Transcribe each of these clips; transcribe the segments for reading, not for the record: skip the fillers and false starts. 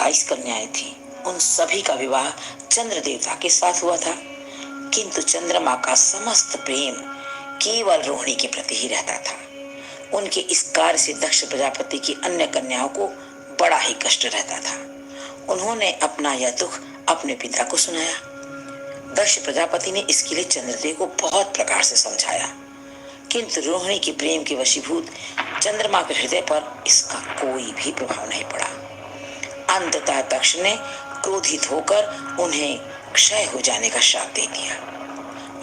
27 कन्याएं थीं। उन सभी का विवाह चंद्र देवता के साथ हुआ था, किंतु चंद्रमा का समस्त प्रेम केवल रोहिणी के प्रति ही रहता था। उनके इस कार्य से दक्ष प्रजापति की अन्य कन्याओं को बड़ा ही कष्ट रहता था। उन्होंने अपना यह दुख अपने पिता को सुनाया। दक्ष प्रजापति ने इसके लिए चंद्रदेव को बहुत प्रकार से समझाया, किंतु रोहिणी के प्रेम के वशीभूत चंद्रमा के हृदय पर इसका कोई भी प्रभाव नहीं पड़ा। अंततः दक्ष ने क्रोधित होकर उन्हें क्षय हो जाने का शाप दे दिया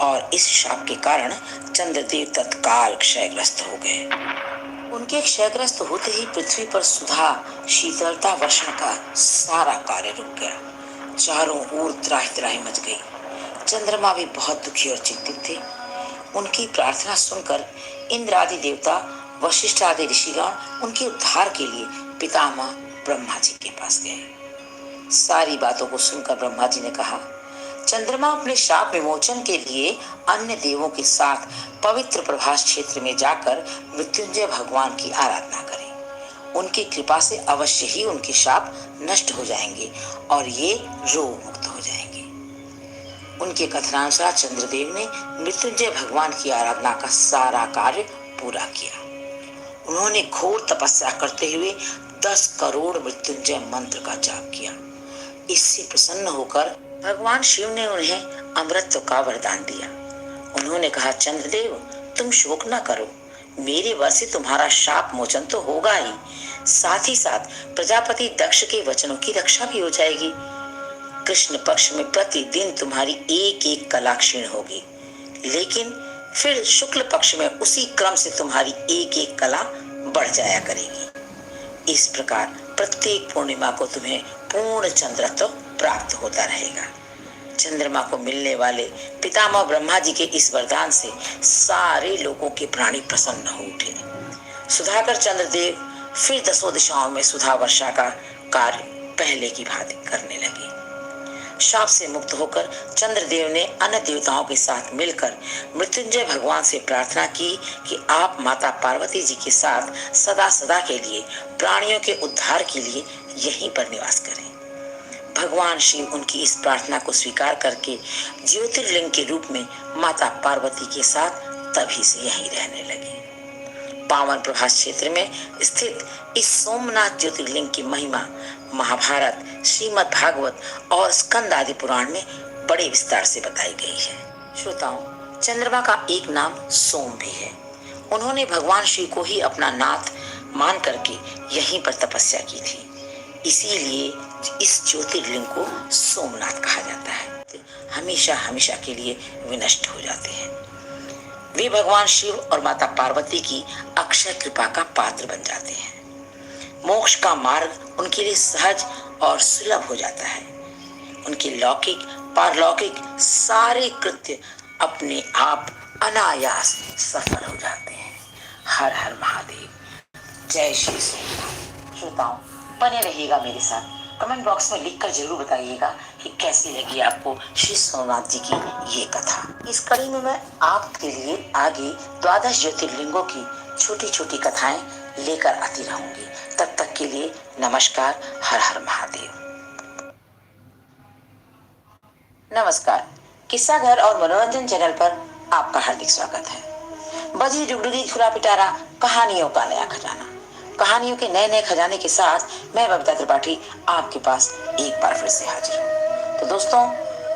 और इस शाप के कारण चंद्रदेव तत्काल क्षयग्रस्त हो गए। उनके क्षयग्रस्त होते ही पृथ्वी पर सुधा, शीतलता, वर्षण का सारा कार्य रुक गया। चारों ओर त्राहि मच गई। चंद्रमा भी बहुत दुखी और चिंतित थे। उनकी प्रार्थना सुनकर इंद्र आदि देवता, वशिष्ठ आदि ऋषिगण उनके उद्धार के लिए पितामह ब्रह्मा जी के पास गए। सारी बातों को सुनकर ब्रह्मा जी ने कहा, चंद्रमा अपने शाप विमोचन के लिए अन्य देवों के साथ पवित्र प्रभास क्षेत्र में जाकर मृत्युंजय भगवान की आराधना करें। उनकी कृपा से अवश्य ही उनके शाप नष्ट हो जाएंगे और ये रोग मुक्त हो जाएंगे। उनके कथनानुसार चंद्रदेव ने मृत्युंजय भगवान की आराधना का सारा कार्य पूरा किया। उन्होंने घोर तपस्या करते हुए 10 करोड़ मृत्युंजय मंत्र का जाप किया। इससे प्रसन्न होकर भगवान शिव ने उन्हें अमृतत्व का वरदान दिया। उन्होंने कहा, चंद्रदेव तुम शोक न करो, मेरे वर से तुम्हारा शाप मोचन तो होगा ही, साथ ही साथ प्रजापति दक्ष के वचनों की रक्षा भी हो जाएगी। कृष्ण पक्ष में प्रतिदिन तुम्हारी एक एक कला क्षीण होगी, लेकिन फिर शुक्ल पक्ष में उसी क्रम से तुम्हारी एक एक कला बढ़ जाया करेगी। इस प्रकार प्रत्येक पूर्णिमा को तुम्हें पूर्ण चंद्रत्व प्राप्त होता रहेगा। चंद्रमा को मिलने वाले पितामह ब्रह्मा जी के इस वरदान से सारे लोगों के प्राणी प्रसन्न हो उठे। सुधाकर चंद्रदेव फिर 10 दिशाओं में सुधा वर्षा का कार्य पहले की भांति करने लगे। शाप से मुक्त होकर चंद्रदेव ने अन्य देवताओं के साथ मिलकर मृत्युंजय भगवान से प्रार्थना की कि आप माता पार्वती जी के साथ सदा सदा के लिए प्राणियों के उद्धार के लिए यहीं पर निवास करें। भगवान शिव उनकी इस प्रार्थना को स्वीकार करके ज्योतिर्लिंग के रूप में माता पार्वती के साथ तभी से यहीं रहने लगे। पावन प्रभास क्षेत्र में स्थित इस सोमनाथ ज्योतिर्लिंग की महिमा महाभारत, श्रीमद् भागवत और स्कंद आदि पुराण में बड़े विस्तार से बताई गई है। श्रोताओं, चंद्रमा का एक नाम सोम भी है। उन्होंने भगवान शिव को ही अपना नाथ मान करके यहीं पर तपस्या की थी, इसीलिए इस ज्योतिर्लिंग को सोमनाथ कहा जाता है। हमेशा हमेशा के लिए विनष्ट हो जाते हैं। वे भगवान शिव और माता पार्वती की अक्षय कृपा का पात्र बन जाते हैं। मोक्ष का मार्ग उनके लिए सहज और सुलभ हो जाता है। उनके लौकिक पारलौकिक सारे कृत्य अपने आप अनायास सफल हो जाते हैं। हर हर महादेव, जय श्री सोमनाथ। श्रोताओं, बने रहिएगा मेरे साथ। कमेंट बॉक्स में लिखकर जरूर बताइएगा कि कैसी लगी आपको श्री सोमनाथ जी की ये कथा। इस कड़ी में मैं आपके लिए आगे 12 ज्योतिर्लिंगों की छोटी छोटी कथाएं लेकर आती रहूंगी। तब तक के लिए नमस्कार। हर हर महादेव। नमस्कार, किस्सा घर और मनोरंजन चैनल पर आपका हार्दिक स्वागत है। बजी डुगडुगी खुला पिटारा कहानियों का नया खजाना। कहानियों के नए नए खजाने के साथ मैं बबीता त्रिपाठी आपके पास एक बार फिर से हाजिर हूँ। तो दोस्तों,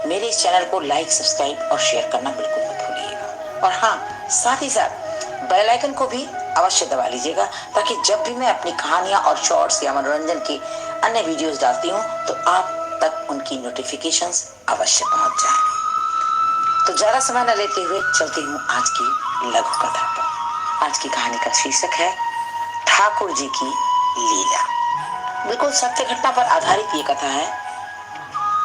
मेरे इस चैनल को लाइक, सब्सक्राइब और शेयर करना बिल्कुल मत भूलिएगा। और हाँ, साथ ही साथ बेल आइकन को भी अवश्य दबा लीजिएगा, ताकि जब भी मैं अपनी कहानियां और शॉर्ट्स या मनोरंजन की अन्य वीडियोस डालती हूँ तो आप तक उनकी नोटिफिकेशंस अवश्य पहुंच जाए। तो ज्यादा समय न लेते हुए चलती हूँ आज की लघु कथा पर। आज की कहानी का शीर्षक है ठाकुर जी की लीला। बिल्कुल सत्य घटना पर आधारित ये कथा है।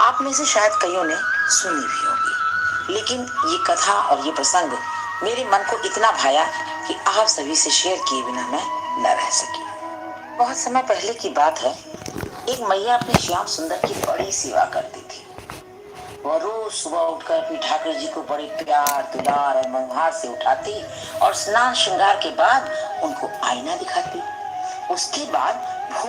आप में से शायद कईयों ने सुनी भी होगी, लेकिन ये कथा और ये प्रसंग मेरे मन को इतना भाया कि आप सभी से शेयर किए बिना मैं न रह सकी। बहुत समय पहले की बात है। एक मैया अपने श्याम सुंदर की बड़ी सेवा करती थी। वह रोज सुबह उठकर अपने ठाकुर जी को बड़े प्यार, दुलार और मनोहार से उठाती और स्नान श्रृंगार के बाद उनको आईना दिखाती। उसके बाद